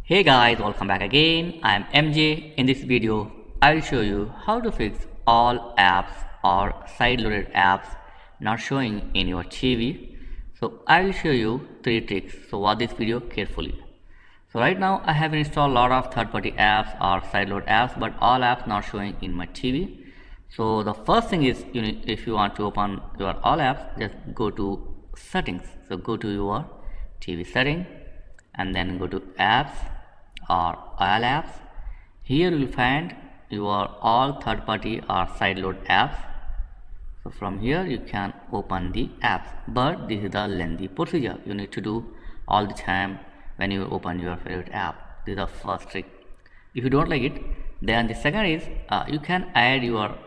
Hey guys, welcome back again. I am MJ. In this video, I will show you how to fix all apps or side-loaded apps not showing in your TV. So I will show you 3 tricks. So watch this video carefully. So right now I have installed a lot of third-party apps or side-load apps, but all apps not showing in my TV. So the first thing is, if you want to open your all apps, just go to settings. So go to your TV setting and then go to apps or all apps. Here you will find your all third-party or side-load apps. So from here you can open the apps, but this is the lengthy procedure you need to do all the time when you open your favorite app. This is the first trick. If you don't like it, then the second is you can add your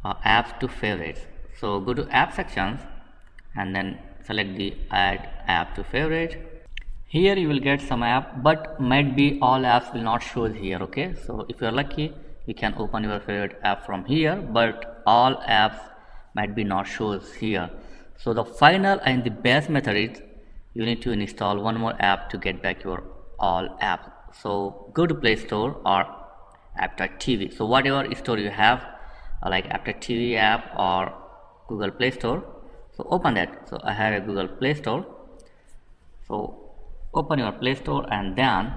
apps to favorites. So go to app sections and then select the add app to favorite. Here you will get some app, but might be all apps will not show here. Okay, so if you are lucky, you can open your favorite app from here, but all apps might be not shows here. So the final and the best method is you need to install one more app to get back your all apps. So go to Play Store or androidtv. So whatever store you have, like androidtv app or Google Play Store, so open that. So I have a Google Play Store. So open your Play Store and then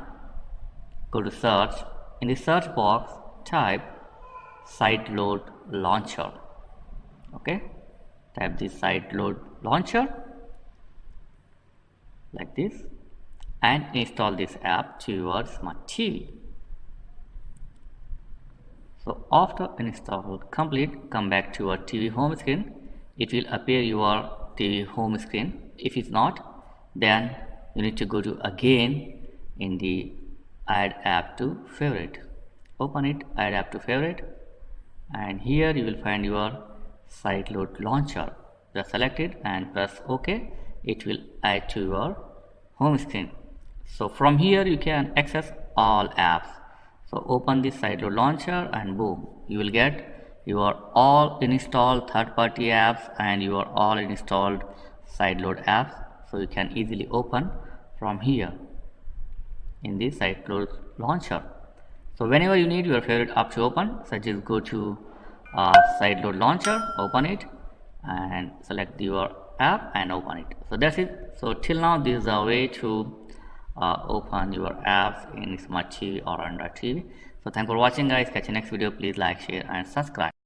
go to search. In the search box, type side load launcher. Okay, type the side load launcher like this and install this app to your smart TV. So after install complete, come back to your TV home screen. It will appear your TV home screen. If it's not, then you need to go to again in the add app to favorite. Open it, add app to favorite, and here you will find your side load launcher. Just select it and press OK. It will add to your home screen. So from here you can access all apps. So open the side load launcher and boom, you will get your all installed third-party apps and your all installed side load apps. So you can easily open from here in the side load launcher. So whenever you need your favorite app to open, so just go to side load launcher, open it and select your app and open it. So that's it. So till now this is the way to open your apps in smart TV or Android TV. So thanks for watching guys. Catch you next video. Please like, share and subscribe.